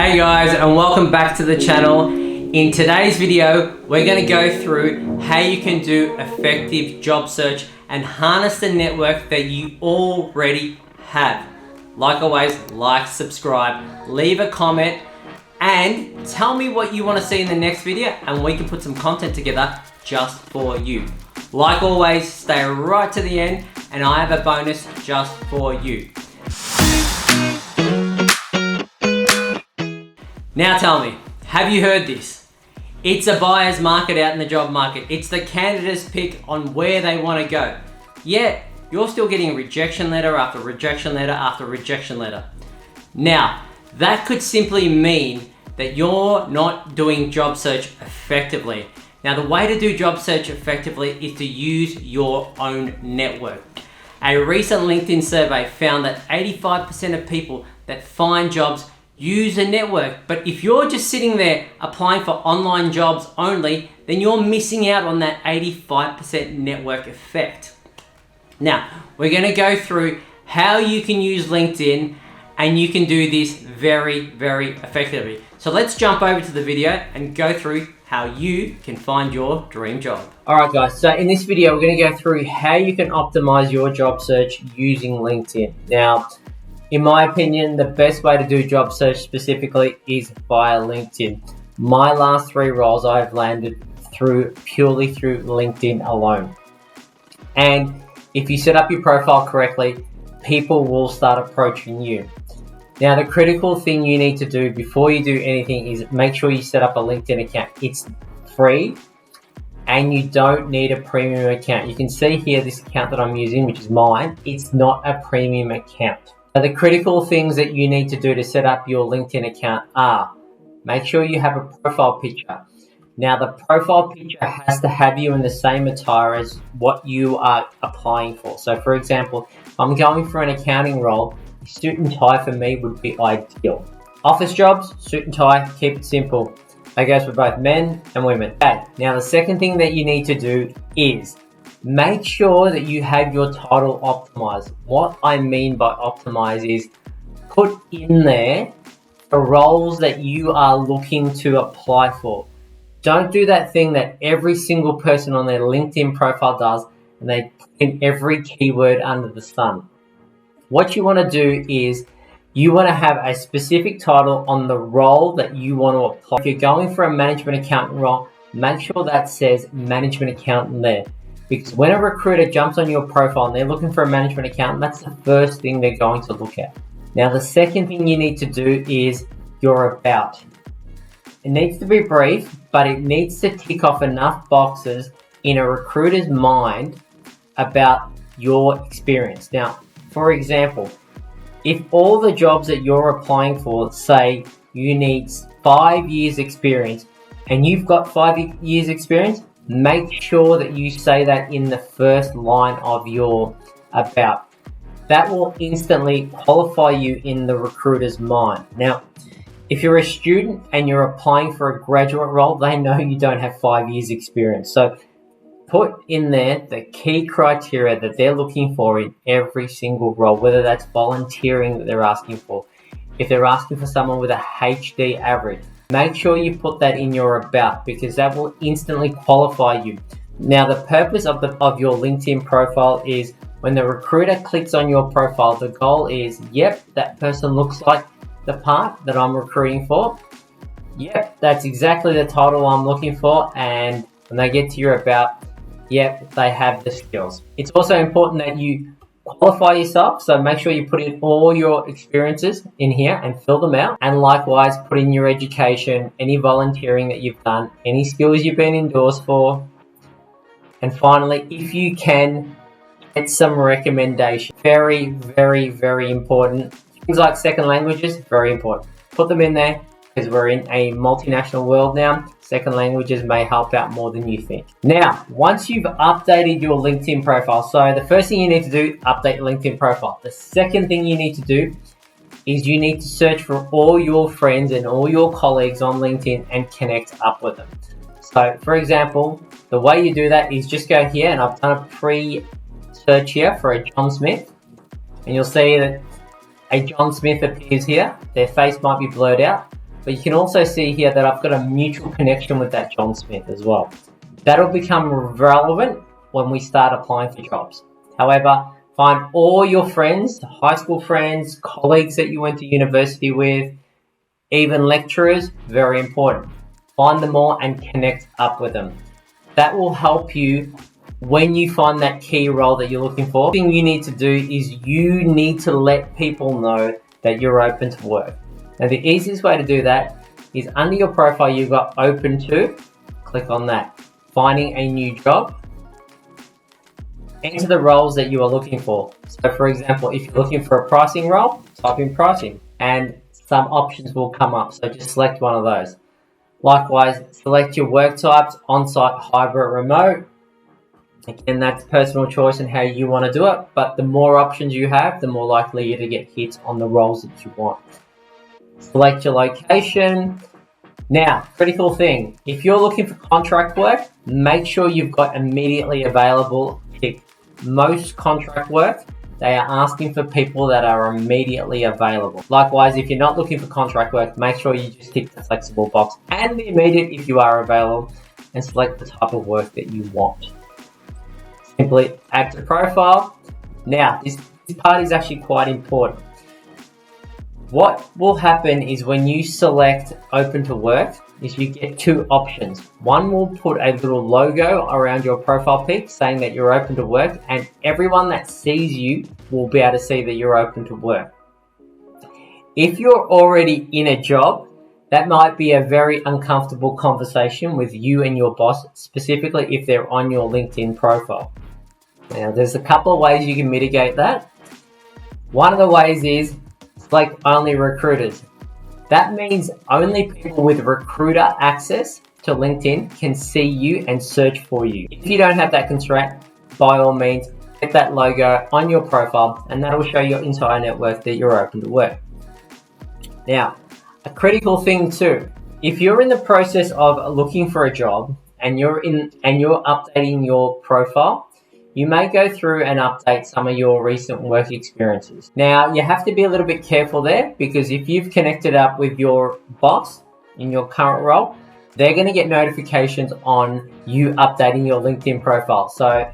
Hey guys, and welcome back to the channel. In today's video, we're going to go through how you can do effective job search and harness the network that you already have. Like always, like, subscribe, leave a comment, and tell me what you want to see in the next video, and we can put some content together just for you. Like always, stay right to the end, and I have a bonus just for you. Now tell me, have you heard this? It's a buyer's market out in the job market. It's the candidate's pick on where they want to go. Yet, you're still getting rejection letter after rejection letter after rejection letter. Now, that could simply mean that you're not doing job search effectively. Now, the way to do job search effectively is to use your own network. A recent LinkedIn survey found that 85% of people that find jobs use a network. But if you're just sitting there applying for online jobs only, then you're missing out on that 85% network effect. Now, we're going to go through how you can use LinkedIn, and you can do this very, very effectively. So let's jump over to the video and go through how you can find your dream job. Alright guys, so in this video, we're going to go through how you can optimize your job search using LinkedIn. Now, in my opinion, the best way to do job search specifically is via LinkedIn. My last 3 roles I've landed purely through LinkedIn alone. And if you set up your profile correctly, people will start approaching you. Now, the critical thing you need to do before you do anything is make sure you set up a LinkedIn account. It's free and you don't need a premium account. You can see here this account that I'm using, which is mine. It's not a premium account. Now, the critical things that you need to do to set up your LinkedIn account are: make sure you have a profile picture. Now, the profile picture has to have you in the same attire as what you are applying for. So, for example, if I'm going for an accounting role, a suit and tie for me would be ideal. Office jobs, suit and tie, keep it simple. That goes for both men and women. Okay, now the second thing that you need to do is make sure that you have your title optimized. What I mean by optimize is put in there the roles that you are looking to apply for. Don't do that thing that every single person on their LinkedIn profile does, and they put in every keyword under the sun. What you want to do is you want to have a specific title on the role that you want to apply. If you're going for a management accountant role, make sure that says management accountant there. Because when a recruiter jumps on your profile and they're looking for a management accountant, that's the first thing they're going to look at. Now, the second thing you need to do is your about. It needs to be brief, but it needs to tick off enough boxes in a recruiter's mind about your experience. Now, for example, if all the jobs that you're applying for say you need 5 years experience and you've got 5 years experience, make sure that you say that in the first line of your about. That will instantly qualify you in the recruiter's mind. Now, if you're a student and you're applying for a graduate role, they know you don't have 5 years experience. So put in there the key criteria that they're looking for in every single role, whether that's volunteering that they're asking for. If they're asking for someone with a HD average, make sure you put that in your about, because that will instantly qualify you. Now, the purpose of your LinkedIn profile is when the recruiter clicks on your profile, the goal is, yep, that person looks like the part that I'm recruiting for. Yep, that's exactly the title I'm looking for. And when they get to your about, yep, they have the skills. It's also important that you qualify yourself, so make sure you put in all your experiences in here and fill them out, and likewise put in your education, any volunteering that you've done, any skills you've been endorsed for, and finally, if you can, get some recommendations. Very, very, very important. Things like second languages, very important. Put them in there, because we're in a multinational world now. Second languages may help out more than you think. Now, once you've updated your LinkedIn profile, so the first thing you need to do, update your LinkedIn profile. The second thing you need to do is you need to search for all your friends and all your colleagues on LinkedIn and connect up with them. So, for example, the way you do that is just go here, and I've done a pre-search here for a John Smith, and you'll see that a John Smith appears here. Their face might be blurred out. but you can also see here that I've got a mutual connection with that John Smith as well. That'll become relevant when we start applying for jobs. However, find all your friends, high school friends, colleagues that you went to university with, even lecturers, very important. Find them all and connect up with them. That will help you when you find that key role that you're looking for. The thing you need to do is you need to let people know that you're open to work. Now, the easiest way to do that is under your profile, you've got open to, click on that. Finding a new job, enter the roles that you are looking for. So for example, if you're looking for a pricing role, type in pricing and some options will come up. So just select one of those. Likewise, select your work types, on-site, hybrid, remote. Again, that's personal choice and how you want to do it, but the more options you have, the more likely you're to get hits on the roles that you want. Select your location. Now, critical thing, if you're looking for contract work, make sure you've got immediately available pick. Most contract work, they are asking for people that are immediately available. Likewise, if you're not looking for contract work, make sure you just tick the flexible box and the immediate if you are available, and select the type of work that you want. Simply add to profile. Now, this part is actually quite important. What will happen is when you select open to work, is you get two options. One will put a little logo around your profile pic saying that you're open to work, and everyone that sees you will be able to see that you're open to work. If you're already in a job, that might be a very uncomfortable conversation with you and your boss, specifically if they're on your LinkedIn profile. Now, there's a couple of ways you can mitigate that. One of the ways is select only recruiters. That means only people with recruiter access to LinkedIn can see you and search for you. If you don't have that constraint, by all means, get that logo on your profile and that'll show your entire network that you're open to work. Now, a critical thing too, if you're in the process of looking for a job and you're updating your profile, you may go through and update some of your recent work experiences. Now, you have to be a little bit careful there, because if you've connected up with your boss in your current role, they're going to get notifications on you updating your LinkedIn profile. So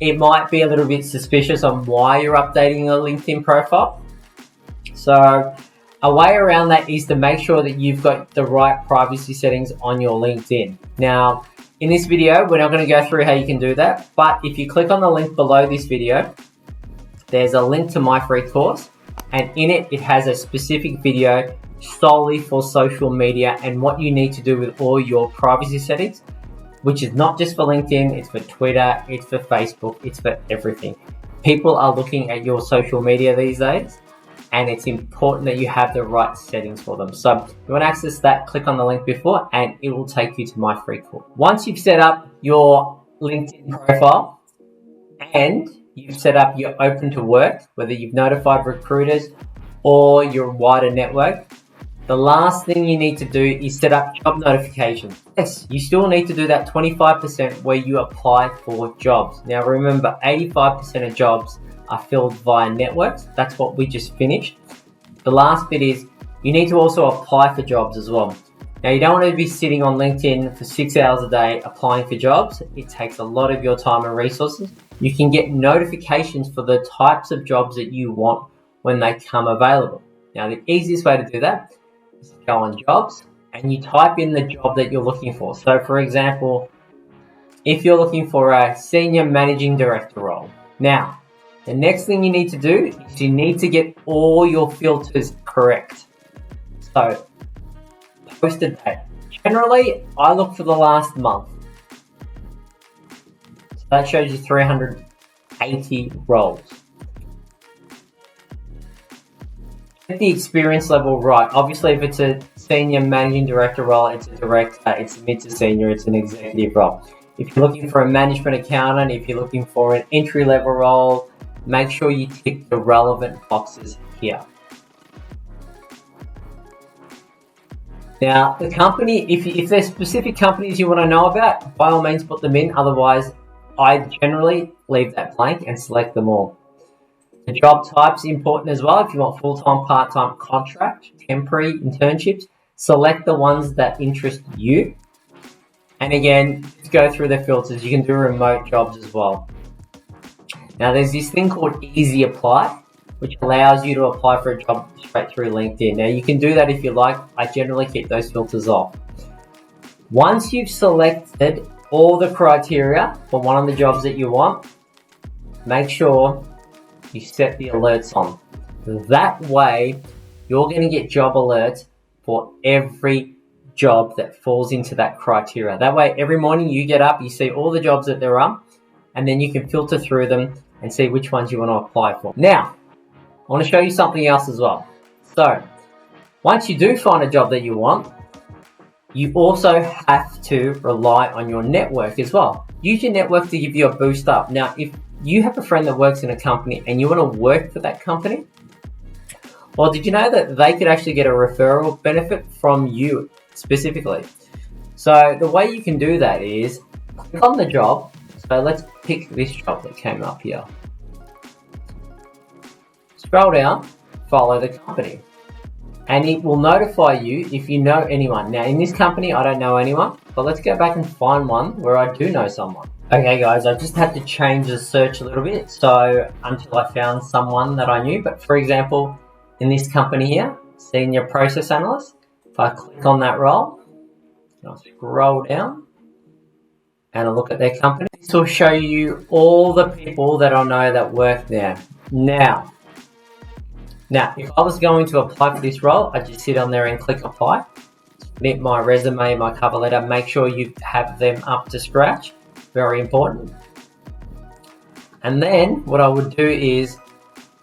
it might be a little bit suspicious on why you're updating your LinkedIn profile. So a way around that is to make sure that you've got the right privacy settings on your LinkedIn. Now, in this video, we're not going to go through how you can do that, but if you click on the link below this video, there's a link to my free course, and in it, it has a specific video solely for social media and what you need to do with all your privacy settings, which is not just for LinkedIn, it's for Twitter, it's for Facebook, it's for everything. People are looking at your social media these days, and it's important that you have the right settings for them. So if you want to access that, click on the link before and it will take you to my free course. Once you've set up your LinkedIn profile and you've set up your open to work, whether you've notified recruiters or your wider network, the last thing you need to do is set up job notifications. Yes, you still need to do that 25% where you apply for jobs. Now remember, 85% of jobs are filled via networks. That's what we just finished. The last bit is you need to also apply for jobs as well. Now, you don't want to be sitting on LinkedIn for 6 hours a day applying for jobs. It takes a lot of your time and resources. You can get notifications for the types of jobs that you want when they come available. Now, the easiest way to do that is to go on jobs and you type in the job that you're looking for. So for example, if you're looking for a senior managing director role. Now, the next thing you need to do is you need to get all your filters correct. So, posted date. Generally, I look for the last month. So that shows you 380 roles. Get the experience level right. Obviously, if it's a senior managing director role, it's a director, it's a mid to senior, it's an executive role. If you're looking for a management accountant, if you're looking for an entry level role, make sure you tick the relevant boxes here. Now, the company, if there's specific companies you want to know about, by all means put them in. Otherwise, I generally leave that blank and select them all. The job type's important as well. If you want full-time, part-time, contract, temporary, internships, select the ones that interest you. And again, go through the filters. You can do remote jobs as well. Now there's this thing called Easy Apply, which allows you to apply for a job straight through LinkedIn. Now you can do that if you like. I generally keep those filters off. Once you've selected all the criteria for one of the jobs that you want, make sure you set the alerts on. That way, you're going to get job alerts for every job that falls into that criteria. That way, every morning you get up, you see all the jobs that there are, and then you can filter through them and see which ones you want to apply for. Now, I want to show you something else as well. So, once you do find a job that you want, you also have to rely on your network as well. Use your network to give you a boost up. Now, if you have a friend that works in a company and you want to work for that company, well, did you know that they could actually get a referral benefit from you specifically? So the way you can do that is click on the job. So let's pick this job that came up here. Scroll down, follow the company, and it will notify you if you know anyone. Now in this company, I don't know anyone, but let's go back and find one where I do know someone. Okay guys, I just had to change the search a little bit, so until I found someone that I knew. But for example, in this company here, Senior Process Analyst, if I click on that role, I'll scroll down and I'll look at their company. This will show you all the people that I know that work there. Now, if I was going to apply for this role, I'd just sit on there and click apply. Submit my resume, my cover letter, make sure you have them up to scratch. Very important. And then what I would do is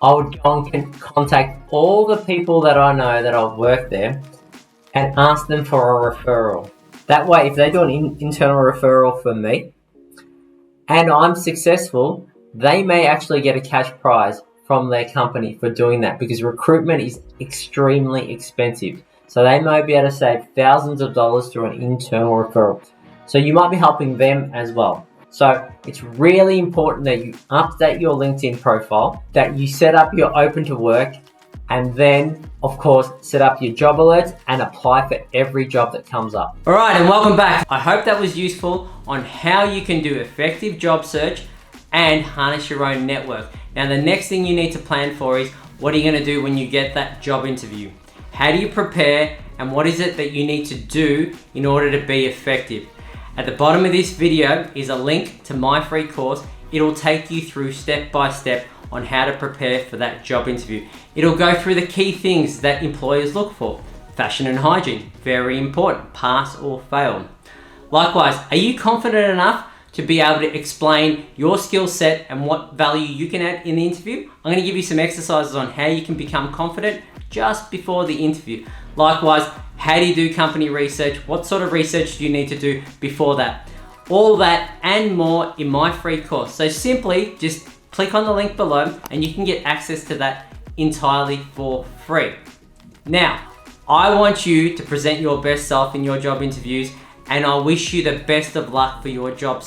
I would go and contact all the people that I know that I've worked there and ask them for a referral. That way, if they do an internal referral for me and I'm successful, they may actually get a cash prize from their company for doing that, because recruitment is extremely expensive. So they may be able to save thousands of dollars through an internal referral. So you might be helping them as well. So it's really important that you update your LinkedIn profile, that you set up your open to work, and then of course set up your job alerts and apply for every job that comes up. All right, and welcome back. I hope that was useful on how you can do effective job search and harness your own network. Now the next thing you need to plan for is, what are you going to do when you get that job interview? How do you prepare, and what is it that you need to do in order to be effective? At the bottom of this video is a link to my free course. It'll take you through step by step on how to prepare for that job interview. It'll go through the key things that employers look for. Fashion and hygiene, very important, pass or fail. Likewise, are you confident enough to be able to explain your skill set and what value you can add in the interview? I'm going to give you some exercises on how you can become confident just before the interview. Likewise, how do you do company research? What sort of research do you need to do before that? All that and more in my free course. So simply just click on the link below and you can get access to that entirely for free. Now, I want you to present your best self in your job interviews, and I wish you the best of luck for your job